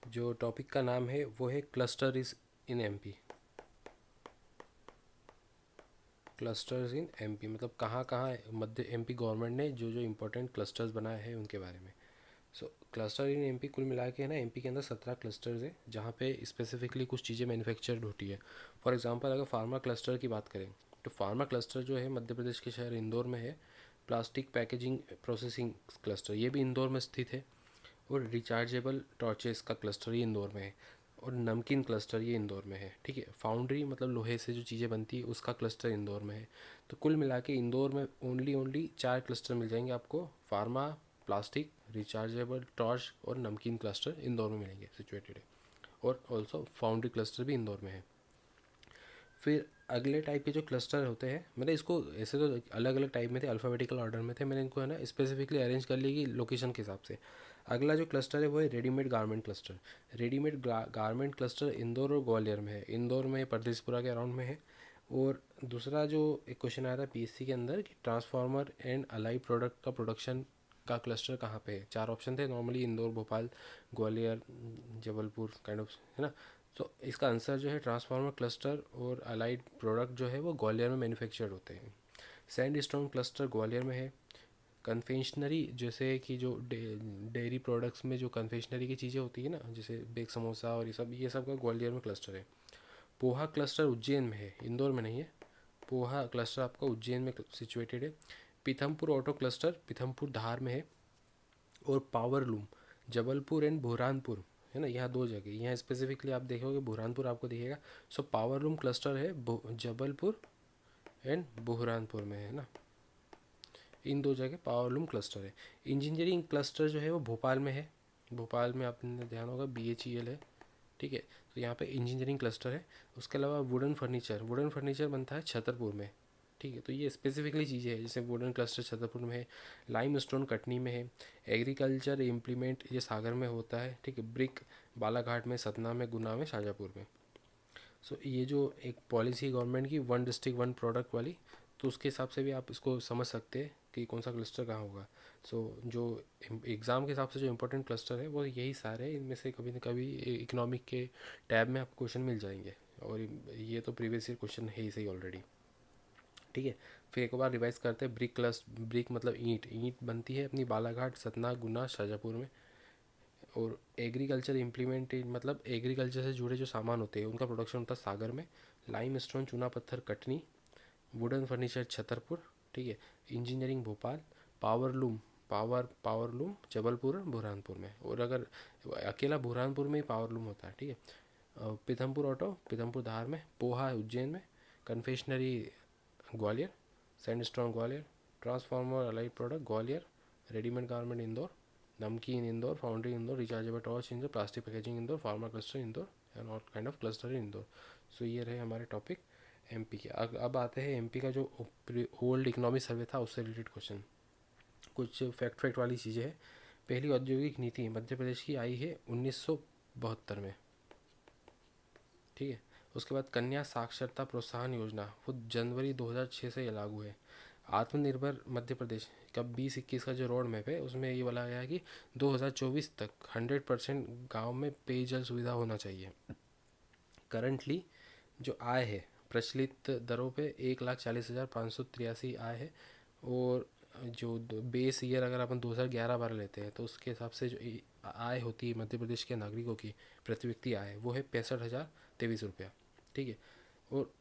जो टॉपिक का नाम है वो है cluster is in MP. Clusters in MP मतलब कहाँ कहाँ मध्य एमपी गवर्नमेंट ने जो जो इम्पोर्टेंट क्लस्टर्स बनाए हैं उनके बारे में। सो क्लस्टर इन एमपी कुल मिला के है ना, एमपी के अंदर 17 क्लस्टर्स है जहाँ पे स्पेसिफिकली कुछ चीज़ें मैन्युफैक्चर्ड होती है। फॉर एग्जांपल अगर फार्मा क्लस्टर की बात करें तो फार्मा क्लस्टर जो है मध्य प्रदेश के शहर इंदौर में है। प्लास्टिक पैकेजिंग प्रोसेसिंग क्लस्टर ये भी इंदौर में स्थित है। और रिचार्जेबल टॉर्चेस का क्लस्टर ये इंदौर में है। और नमकीन क्लस्टर ये इंदौर में है। ठीक है, फाउंड्री मतलब लोहे से जो चीज़ें बनती है उसका क्लस्टर इंदौर में है। तो कुल मिला के इंदौर में ओनली 4 क्लस्टर मिल जाएंगे आपको। फार्मा, प्लास्टिक, रिचार्जेबल टॉर्च और नमकीन क्लस्टर इंदौर में मिलेंगे सिचुएटेड है। और ऑल्सो फाउंड्री क्लस्टर भी इंदौर में है। फिर अगले टाइप के जो क्लस्टर होते हैं, मैंने इसको ऐसे तो अलग अलग टाइप में थे, अल्फ़ाबेटिकल ऑर्डर में थे, मैंने इनको है ना स्पेसिफिकली अरेंज कर लिया कि लोकेशन के हिसाब से। अगला जो क्लस्टर है वो है readymade garment cluster. Readymade garment cluster Indore और ग्वालियर में है। इंदौर में परदेसपुरा के अराउंड में है। और दूसरा जो एक क्वेश्चन आया था पीएससी के अंदर कि ट्रांसफार्मर एंड अलाई प्रोडक्ट का प्रोडक्शन का क्लस्टर कहाँ पे है। 4 ऑप्शन थे normally, Indore, Bhopal, Gwalior, Jabalpur kind of, है ना। तो इसका आंसर जो है ट्रांसफार्मर क्लस्टर और अलाइड प्रोडक्ट जो है वो ग्वालियर में मैन्युफैक्चर्ड होते हैं। सैंड स्टोन क्लस्टर ग्वालियर में है। कन्फेक्शनरी जैसे कि जो डेयरी प्रोडक्ट्स में जो कन्फेक्शनरी की चीज़ें होती है ना, जैसे बेक समोसा और ये सब का ग्वालियर में क्लस्टर है। पोहा क्लस्टर उज्जैन में है, इंदौर में नहीं है। पोहा क्लस्टर आपका उज्जैन में सिचुएटेड है। पीथमपुर ऑटो क्लस्टर पीथमपुर धार में है। और power loom Jabalpur and Burhanpur, है ना, यहाँ 2 जगह, यहाँ स्पेसिफिकली आप देखोगे बुरहानपुर आपको दिखेगा। सो पावर लूम क्लस्टर है जबलपुर एंड बुरहानपुर में, है ना। इन 2 जगह पावर लूम क्लस्टर है। इंजीनियरिंग क्लस्टर जो है वो भोपाल में है। भोपाल में आपने ध्यान होगा BHEL है। ठीक है, तो यहाँ पे इंजीनियरिंग क्लस्टर है। उसके अलावा वुडन फर्नीचर बनता है छतरपुर में। ठीक है, तो ये स्पेसिफिकली चीज़ें हैं, जैसे वुडन क्लस्टर छतरपुर में है। लाइम स्टोन कटनी में है। एग्रीकल्चर इम्प्लीमेंट ये सागर में होता है। ठीक है, ब्रिक बालाघाट में, सतना में, गुना में, शाजापुर में। सो ये जो एक पॉलिसी गवर्नमेंट की वन डिस्ट्रिक्ट वन प्रोडक्ट वाली, तो उसके हिसाब से भी आप इसको समझ सकते हैं कि कौन सा क्लस्टर कहाँ होगा। सो जो एग्ज़ाम के हिसाब से जो इंपॉर्टेंट क्लस्टर है वो यही सारे हैं। इनमें से कभी न कभी इकोनॉमिक के टैब में आपको क्वेश्चन मिल जाएंगे। और ये तो प्रीवियस ईयर क्वेश्चन है ही सही ऑलरेडी। ठीक है, फिर एक बार रिवाइज करते हैं। ब्रिक मतलब ईंट, ईंट बनती है अपनी बालाघाट, सतना, गुना, शाजापुर में। और एग्रीकल्चर इम्प्लीमेंट मतलब एग्रीकल्चर से जुड़े जो सामान होते हैं उनका प्रोडक्शन होता है सागर में। लाइम स्टोन चूना पत्थर कटनी। Wooden furniture Chhatarpur. ठीक है, engineering Bhopal. Power loom power loom Jabalpur और बुरहानपुर में। और अगर अकेला बुरहानपुर में ही पावर लूम होता है। ठीक है, पीथमपुर ऑटो पीथमपुर धार में। पोहा उज्जैन में। Confectionery Gwalior. Sandstone Gwalior. Transformer allied product Gwalior. Readymade garment Indore. Namkeen Indore. Foundry Indore. Rechargeable torch Indore. Plastic packaging Indore. Pharma cluster Indore and all kind of cluster in Indore. So ये रहे हमारे टॉपिक एमपी के। अब आते हैं एमपी का जो ओल्ड इकोनॉमिक सर्वे था उससे रिलेटेड क्वेश्चन। कुछ फैक्ट वाली चीज़ें हैं। पहली औद्योगिक नीति मध्य प्रदेश की आई है 1972 में। ठीक है, उसके बाद कन्या साक्षरता प्रोत्साहन योजना वो जनवरी 2006 से ये लागू है। आत्मनिर्भर मध्य प्रदेश का 2021 का जो रोड मैप है उसमें ये बोला गया है कि 2024 तक 100% गाँव में पेयजल सुविधा होना चाहिए। करंटली जो आय है प्रचलित दरों पे 1,40,583 आय है। और जो बेस ईयर अगर अपन 2011-12 लेते हैं तो उसके हिसाब से जो आय होती है मध्य प्रदेश के नागरिकों की प्रति व्यक्ति आय वो है 65,023 रुपया। ठीक है, और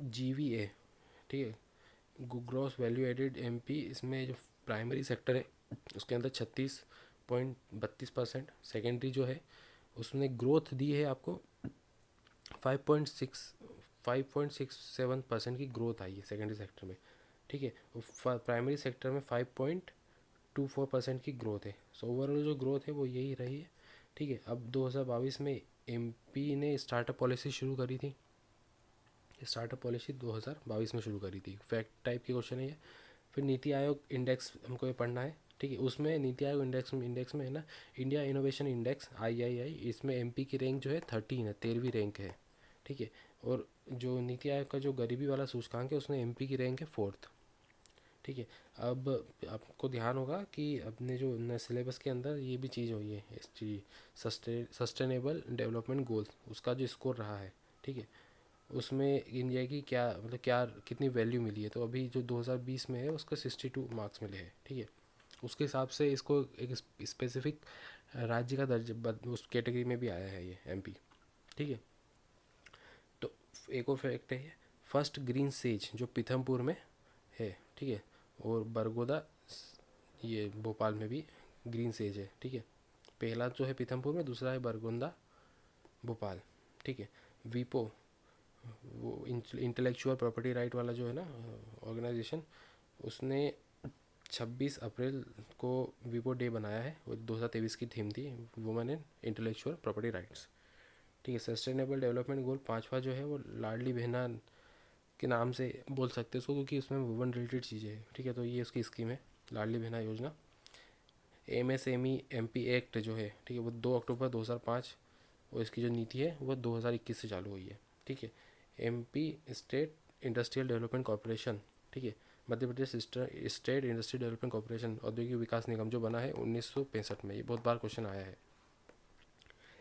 GVA, ठीक है, ग्रॉस वैल्यू एडेड MP, इसमें जो प्राइमरी सेक्टर है उसके अंदर 36.32%। सेकेंडरी जो है उसने ग्रोथ दी है आपको 5.67% की ग्रोथ आई है सेकेंडरी सेक्टर में। ठीक है, प्राइमरी सेक्टर में 5.24% की ग्रोथ है। सो ओवरऑल जो ग्रोथ है वो यही रही है। ठीक है, अब 2022 में MP ने स्टार्टअप पॉलिसी शुरू करी थी। स्टार्टअप पॉलिसी 2022 में शुरू करी थी। फैक्ट टाइप के क्वेश्चन है ये। फिर नीति आयोग इंडेक्स हमको ये पढ़ना है। ठीक है, उसमें नीति आयोग इंडेक्स में है ना, इंडिया इनोवेशन इंडेक्स III, इसमें MP की रैंक जो है 13 है, 13वीं रैंक है। ठीक है, और जो नीति आयोग का जो गरीबी वाला सूचकांक है उसमें MP की रैंक है 4th। ठीक है। अब आपको ध्यान होगा कि अपने जो सिलेबस के अंदर ये भी चीज़ हुई है, S T sustainable development goals, उसका जो स्कोर रहा है, ठीक है, उसमें इंडिया की क्या मतलब क्या कितनी वैल्यू मिली है। तो अभी जो 2020 में है उसको 62 मार्क्स मिले हैं, ठीक है। उसके हिसाब से इसको एक स्पेसिफिक राज्य का दर्जा उस कैटेगरी में भी आया है ये एमपी, ठीक है। तो एक और फैक्ट है, फर्स्ट ग्रीन सेज जो पीथमपुर में है, ठीक है, और बरगोदा ये भोपाल में भी ग्रीन सेज है, ठीक है। पहला जो है पीथमपुर में, दूसरा है बरगोंदा भोपाल, ठीक है। वीपो वो इंटेलेक्चुअल प्रॉपर्टी राइट वाला जो है ना ऑर्गेनाइजेशन, उसने 26 अप्रैल को वीपो डे बनाया है। वो 2023 की थीम थी, women and intellectual property rights, ठीक है। सस्टेनेबल डेवलपमेंट गोल पांचवा जो है वो लाडली बहना के नाम से बोल सकते हैं उसको, क्योंकि उसमें वुमेन रिलेटेड चीज़ें हैं, ठीक है। तो ये उसकी स्कीम है, लाडली बहना योजना। एमएसएमई एमपी एक्ट जो है, ठीक है, वो 2 अक्टूबर 2005, और इसकी जो नीति है वो 2021 से चालू हुई है, ठीक है। MP state industrial development corporation, ठीक है, Madhya Pradesh state industrial development corporation औद्योगिक विकास निगम जो बना है 1965 में, ये बहुत बार क्वेश्चन आया है।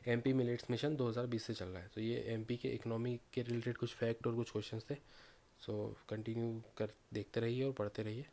एमपी मिलेट्स मिशन 2020 से चल रहा है। तो ये एमपी के इकोनॉमी के रिलेटेड कुछ फैक्ट और कुछ क्वेश्चंस थे। सो कंटिन्यू कर देखते रहिए और पढ़ते रहिए।